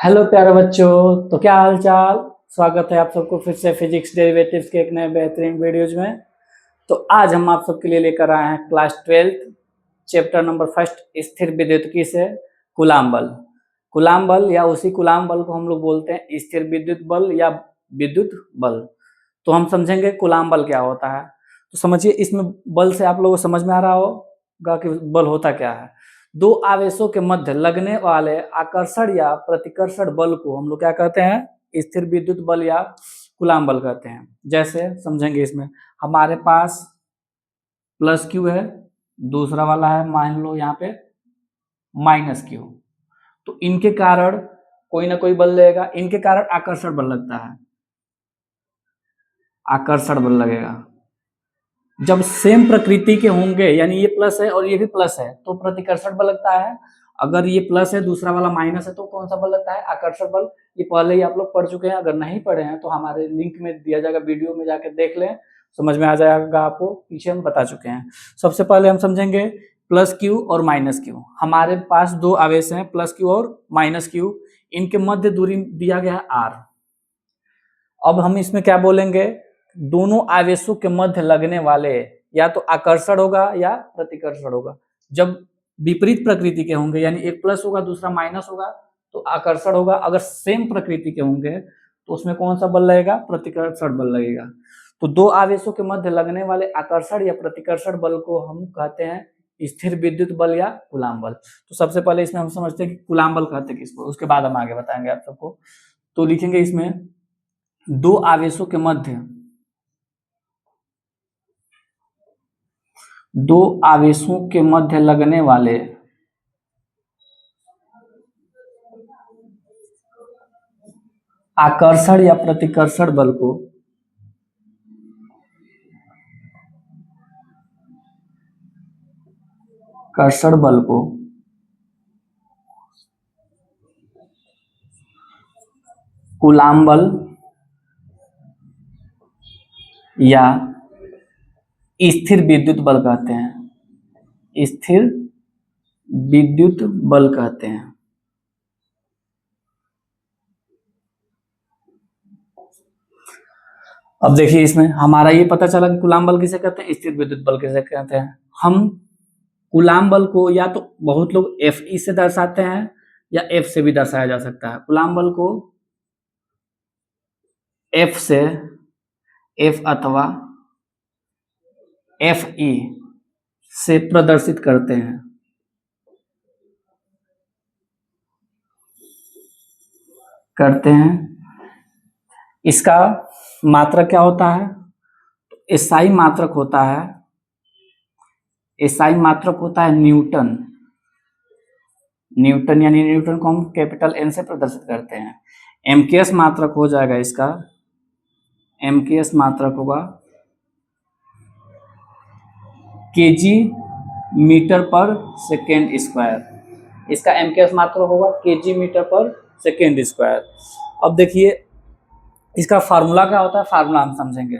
Hello प्यारे बच्चों। तो क्या हाल चाल। स्वागत है आप सबको फिर से फिजिक्स डेरिवेटिव्स के एक नए बेहतरीन वीडियोज में। तो आज हम आप सबके लिए लेकर आए हैं क्लास 12 चैप्टर नंबर फर्स्ट स्थिर विद्युतिकी से कूलाम बल। कूलाम बल या उसी कूलाम बल को हम लोग बोलते हैं स्थिर विद्युत बल या विद्युत बल। तो हम समझेंगे कूलाम बल क्या होता है। तो समझिए, इसमें बल से आप लोगों को समझ में आ रहा होगा कि बल होता क्या है। दो आवेशों के मध्य लगने वाले आकर्षण या प्रतिकर्षण बल को हम लोग क्या कहते हैं, स्थिर विद्युत बल या कूलाम बल कहते हैं। जैसे समझेंगे, इसमें हमारे पास प्लस क्यू है, दूसरा वाला है मान लो यहाँ पे माइनस क्यू। तो इनके कारण कोई ना कोई बल लगेगा, इनके कारण आकर्षण बल लगता है, आकर्षण बल लगेगा। जब सेम प्रकृति के होंगे, यानी ये प्लस है और ये भी प्लस है, तो प्रतिकर्षण बल लगता है। अगर ये प्लस है दूसरा वाला माइनस है तो कौन सा बल लगता है, आकर्षण बल। ये पहले ही आप लोग पढ़ चुके हैं, अगर नहीं पढ़े हैं तो हमारे लिंक में दिया जाएगा, वीडियो में जाके देख लें, समझ में आ जाएगा आपको। पीछे हम बता चुके हैं। सबसे पहले हम समझेंगे प्लस क्यू और माइनस क्यू। हमारे पास दो आवेश हैं प्लस क्यू और माइनस क्यू, इनके मध्य दूरी दिया गया है आर। अब हम इसमें क्या बोलेंगे, दोनों आवेशों के मध्य लगने वाले या तो आकर्षण होगा या प्रतिकर्षण होगा। जब विपरीत प्रकृति के होंगे, यानी एक प्लस होगा दूसरा माइनस होगा, तो आकर्षण होगा। अगर सेम प्रकृति के होंगे तो उसमें कौन सा बल लगेगा, प्रतिकर्षण बल लगेगा। तो दो आवेशों के मध्य लगने वाले आकर्षण या प्रतिकर्षण बल को हम कहते हैं स्थिर विद्युत बल या कूलाम बल। तो सबसे पहले इसमें हम समझते हैं कि कूलाम बल कहते हैं किसको, उसके बाद हम आगे बताएंगे आप सबको। तो लिखेंगे इसमें दो आवेशों के मध्य, दो आवेशों के मध्य लगने वाले आकर्षण या प्रतिकर्षण बल को कूलाम बल या स्थिर विद्युत बल कहते हैं, स्थिर विद्युत बल कहते हैं। अब देखिए, इसमें हमारा ये पता चला कि कूलाम बल किसे कहते हैं, स्थिर विद्युत बल किसे कहते हैं। हम कूलाम बल को या तो बहुत लोग Fe से दर्शाते हैं या F से भी दर्शाया जा सकता है। कूलाम बल को F से, F अथवा Fe से प्रदर्शित करते हैं। इसका मात्रक क्या होता है, एसआई मात्रक होता है, एसआई मात्रक होता है न्यूटन। न्यूटन यानी न्यूटन को हम कैपिटल एन से प्रदर्शित करते हैं। एमकेएस मात्रक हो जाएगा इसका, एमकेएस मात्रक होगा केजी मीटर पर सेकेंड स्क्वायर। इसका एमकेएस मात्रक होगा केजी मीटर पर सेकेंड स्क्वायर। अब देखिए, इसका फार्मूला क्या होता है, फार्मूला हम समझेंगे।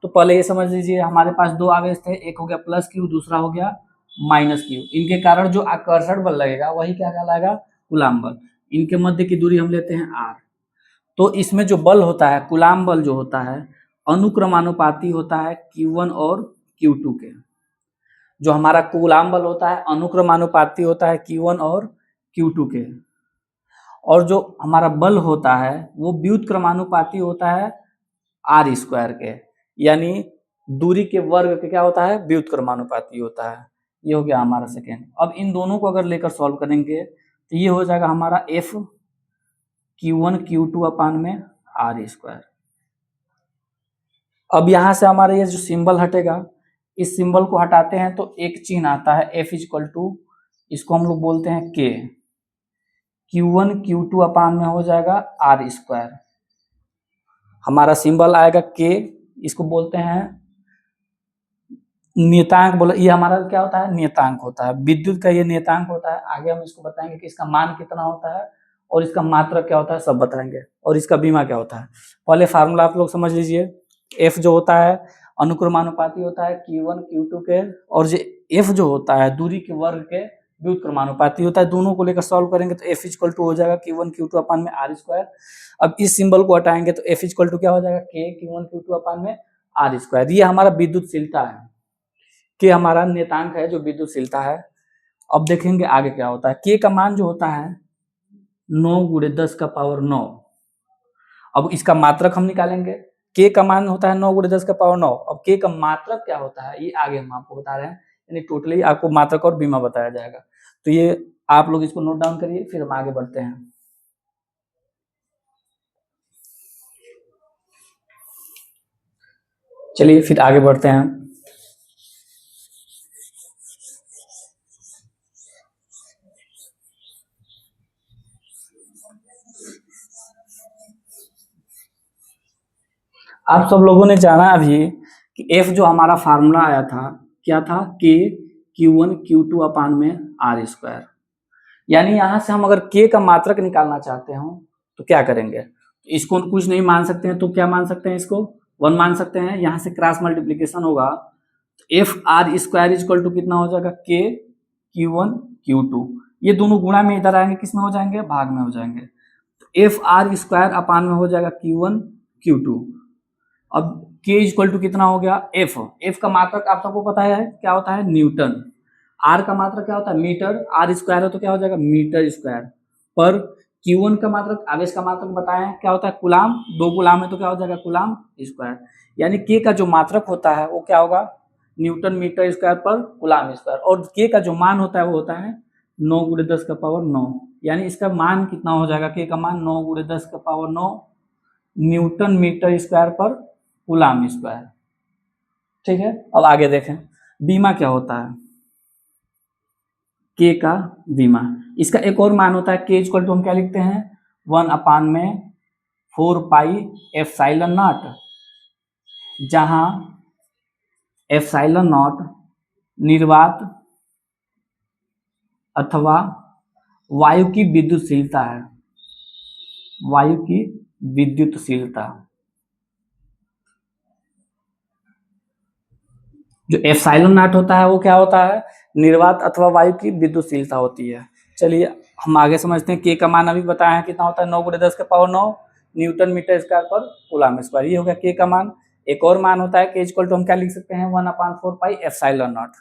तो पहले ये समझ लीजिए, हमारे पास दो आवेश थे, एक हो गया प्लस क्यू, दूसरा हो गया माइनस क्यू। इनके कारण जो आकर्षण बल लगेगा वही क्या कहलाएगा, कूलाम बल। इनके मध्य की दूरी हम लेते हैं आर। तो इसमें जो बल होता है, कूलाम बल जो होता है, अनुक्रमानुपाती होता है Q1 और Q2 के। जो हमारा कूलाम बल होता है अनुक्रमानुपाती होता है Q1 और Q2 के। और जो हमारा बल होता है वो व्युत्क्रमानुपाती होता है आर स्क्वायर के, यानी दूरी के वर्ग के क्या होता है, व्युत्क्रमानुपाती होता है। ये हो गया हमारा सेकेंड। अब इन दोनों को अगर लेकर सॉल्व करेंगे तो ये हो जाएगा हमारा F Q1 Q2 अपान में आर स्क्वायर। अब यहां से हमारा ये जो सिंबल हटेगा, इस सिंबल को हटाते हैं तो एक चिन्ह आता है F इक्वल टू, इसको हम लोग बोलते हैं K। Q1 Q2 अपान में हो जाएगा आर स्क्वायर। हमारा सिंबल आएगा K, इसको बोलते हैं नियतांक। बोला ये हमारा क्या होता है, नियतांक होता है, विद्युत का ये नियतांक होता है। आगे हम इसको बताएंगे कि इसका मान कितना होता है और इसका मात्रक क्या होता है, सब बताएंगे, और इसका बीमा क्या होता है। पहले फार्मूला आप लोग समझ लीजिए। F जो होता है अनुक्रमानुपाती होता है Q1 Q2 के, और जो F जो होता है दूरी के वर्ग के व्युत्क्रमानुपाती होता है। दोनों को लेकर सॉल्व करेंगे तो F इक्वल टू हो जाएगा Q1 Q2 अपान में R स्क्वायर। अब इस सिंबल को हटाएंगे तो F इक्वल टू क्या हो जाएगा K Q1 Q2 अपान में R स्क्वायर। ये हमारा विद्युतशीलता है, K हमारा नियतांक है जो विद्युतशीलता है। अब देखेंगे आगे क्या होता है। K का मान जो होता है 9 गुणे 10 का पावर 9। अब इसका मात्रक हम निकालेंगे। K का मान होता है 9 गुणे 10 का पावर 9। अब K का मात्रक क्या होता है ये आगे हम आपको बता रहे हैं, यानी टोटली आपको मात्रक और बीमा बताया जाएगा। तो ये आप लोग इसको नोट डाउन करिए, फिर हम आगे बढ़ते हैं। चलिए फिर आगे बढ़ते हैं। आप सब लोगों ने जाना अभी कि F जो हमारा फार्मूला आया था क्या था, K Q1 Q2 अपान में R स्क्वायर। यानी यहां से हम अगर K का मात्रक निकालना चाहते हो तो क्या करेंगे, इसको कुछ नहीं मान सकते हैं तो क्या मान सकते हैं, इसको 1 मान सकते हैं। यहां से क्रॉस मल्टीप्लीकेशन होगा तो F R square equal to कितना हो जाएगा K Q1 Q2। ये दोनों गुणा में इधर आएंगे, किस में हो जाएंगे, भाग में हो जाएंगे। तो F R स्क्वायर अपान में हो जाएगा Q1 Q2। अब K इक्वल टू कितना हो गया F का मात्रक आप सबको पता है क्या होता है, न्यूटन। R का मात्रक क्या होता है, मीटर। R स्क्वायर है तो क्या हो जाएगा, मीटर स्क्वायर। पर Q1 का मात्रक, आवेश का मात्रक बताया है क्या होता है, कुलाम। 2 गुलाम है तो क्या हो जाएगा, कुलाम स्क्वायर। यानी K का जो मात्रक होता है वो क्या होगा, न्यूटन मीटर स्क्वायर पर कुलाम स्क्वायर। और K का जो मान होता है वो होता है 9 गुणे 10 का पावर 9। यानी इसका मान कितना हो जाएगा, K का मान 9 गुणे 10 का पावर 9 न्यूटन मीटर स्क्वायर पर कुलाम स्क्वायर। ठीक है, अब आगे देखें बीमा क्या होता है, K का बीमा। इसका एक और मान होता है K इक्वल टू हम क्या लिखते हैं 1 अपान में 4 पाई एप्सिलॉन नॉट, जहां एप्सिलॉन नॉट निर्वात अथवा वायु की विद्युतशीलता है, वायु की विद्युतशीलता। जो एप्सिलॉन नॉट होता है वो क्या होता है, निर्वात अथवा वायु की विद्युतशीलता होती है। चलिए हम आगे समझते हैं। K का मान अभी बताया है कितना होता है 9 गुणे 10 का पावर 9 न्यूटन मीटर स्क्वायर पर कूलम स्क्वायर। ये हो गया K का मान। एक और मान होता है K इक्वल टू हम क्या लिख सकते हैं 1/4 पाई एप्सिलॉन नॉट।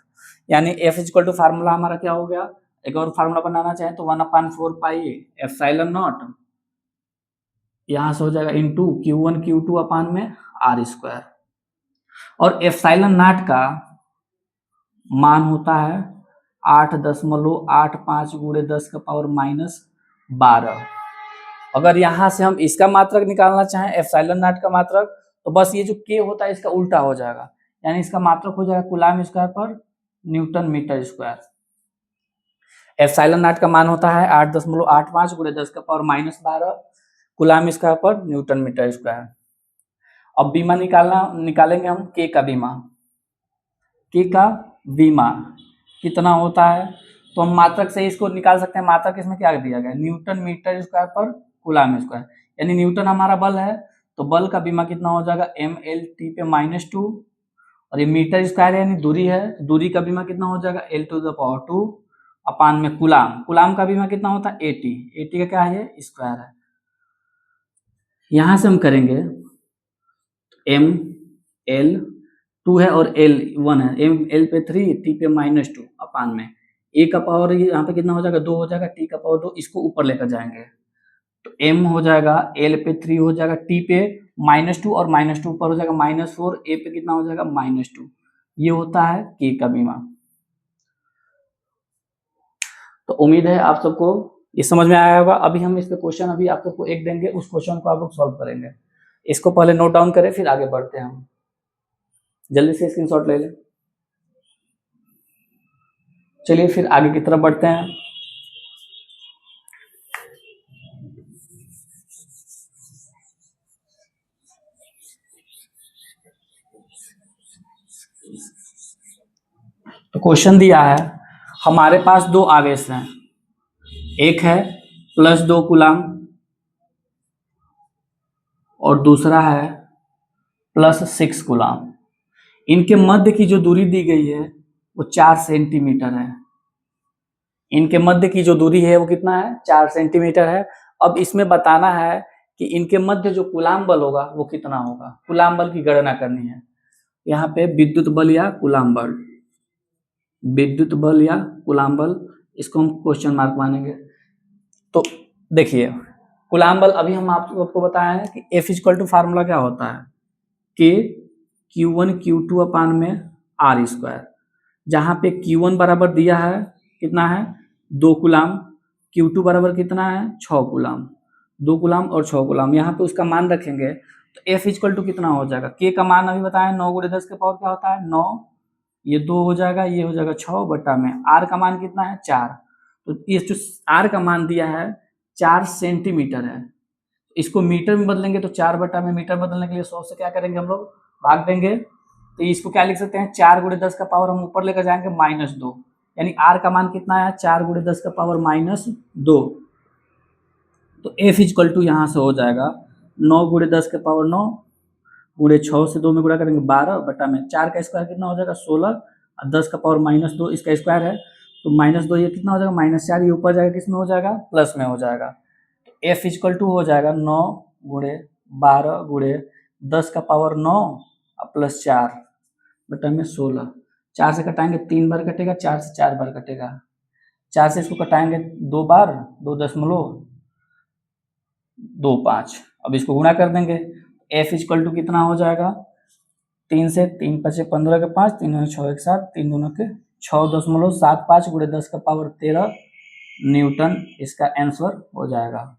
यानी F इक्वल टू फार्मूला हमारा क्या हो गया, एक और फार्मूला बनाना चाहें तो 1/4 पाई एप्सिलॉन नॉट, यहाँ से हो जाएगा इंटू Q1 Q2 अपान में R स्क्वायर। और एप्सिलॉन नॉट का मान होता है 8.85 गुणे 10 का पावर -12। अगर यहाँ से हम इसका मात्रक निकालना चाहें एप्सिलॉन नॉट का मात्रक, तो बस ये जो K होता है इसका उल्टा हो जाएगा, यानी इसका मात्रक हो जाएगा कूलम स्क्वायर पर newton metre square. Epsilon naught का मान होता है 8.85 गुणे 10 का पावर -12 कूलम स्क्वायर पर न्यूटन मीटर स्क्वायर। अब बीमा निकालेंगे हम K का बीमा। K का बीमा कितना होता है, तो हम मात्रक से इसको निकाल सकते हैं। मात्रक इसमें क्या दिया गया, न्यूटन मीटर स्क्वायर पर कूलम स्क्वायर। यानी न्यूटन हमारा बल है तो बल का बीमा कितना हो जाएगा mLt पे -2, और ये मीटर स्क्वायर यानी दूरी है, दूरी का बीमा कितना हो जाएगा L⁻², अपान में कूलम। कूलम का बीमा कितना होता है AT का क्या है, स्क्वायर है। यहां से हम करेंगे mL2 है और L1 है, mL पे 3 T पे -2 अपान में A का पावर यहाँ पे कितना हो जाएगा 2 हो जाएगा, T का पावर 2, इसको ऊपर लेकर जाएंगे तो m हो जाएगा L पे 3 हो जाएगा, T पे -2 और -2 ऊपर हो जाएगा -4, A पे कितना हो जाएगा -2। ये होता है K का बीमा। तो उम्मीद है आप सबको ये समझ में आया होगा। अभी हम इस पे क्वेश्चन अभी आप सबको एक देंगे, उस क्वेश्चन को आप लोग सॉल्व करेंगे। इसको पहले नोट डाउन करें फिर आगे बढ़ते हैं हम। जल्दी से स्क्रीनशॉट ले लें। चलिए फिर आगे की तरफ बढ़ते हैं। तो क्वेश्चन दिया है हमारे पास दो आवेश हैं, एक है +2 कूलम और दूसरा है +6 कूलम। इनके मध्य की जो दूरी दी गई है वो 4 सेंटीमीटर है। इनके मध्य की जो दूरी है वो कितना है, 4 सेंटीमीटर है। अब इसमें बताना है कि इनके मध्य जो कूलाम बल होगा वो कितना होगा, कूलाम बल की गणना करनी है। यहाँ पे विद्युत बल या कूलाम बल, विद्युत बल या कूलाम बल, इसको हम क्वेश्चन मार्क मानेंगे। तो देखिए कूलाम बल अभी हम आपको बताए हैं कि F इक्वल टू फार्मूला क्या होता है, कि Q1 Q2 अपान में R स्क्वायर, जहाँ पे Q1 बराबर दिया है कितना है 2 कूलाम, Q2 बराबर कितना है 6 कूलाम, 2 कूलाम और 6 कूलाम, यहाँ पे उसका मान रखेंगे तो F इक्वल टू कितना हो जाएगा, K का मान अभी बताया 9 × 10 के पावर क्या होता है 9, ये 2 हो जाएगा, ये हो जाएगा 6 बटा में R का मान कितना है 4, तो ये जो R का मान दिया है 4 सेंटीमीटर है, इसको मीटर में बदलेंगे तो 4 बटा में मीटर बदलने के लिए 100 से क्या करेंगे हम लोग भाग देंगे, तो इसको क्या लिख सकते हैं 4 × 10 का पावर हम ऊपर लेकर जाएंगे -2, यानी R का मान कितना है 4 × 10 का पावर -2, तो F इक्वल टू यहाँ से हो जाएगा 9 × 10 के पावर 9 × 6 से 2 में गुणा करेंगे 12 बटा में 4 का स्क्वायर कितना हो जाएगा 16 और 10 का पावर -2 इसका स्क्वायर है, तो -2 ये कितना हो जाएगा -4, ये ऊपर जाएगा किस में हो जाएगा प्लस में हो जाएगा, तो F इक्वल टू हो जाएगा 9 × 12 × 10 का पावर 9 और प्लस 4 बटा में 16, 4 से कटाएंगे 3 बार कटेगा, 4 से 4 बार कटेगा, 4 से इसको कटाएंगे 2 बार, 2.25, अब इसको गुणा कर देंगे, F इक्वल टू कितना हो जाएगा 3 से 3 × 5 = 15 के 5 3 × 6 = 7 3 दूना के 6.75 × 10 का पावर 13 न्यूटन इसका आंसर हो जाएगा।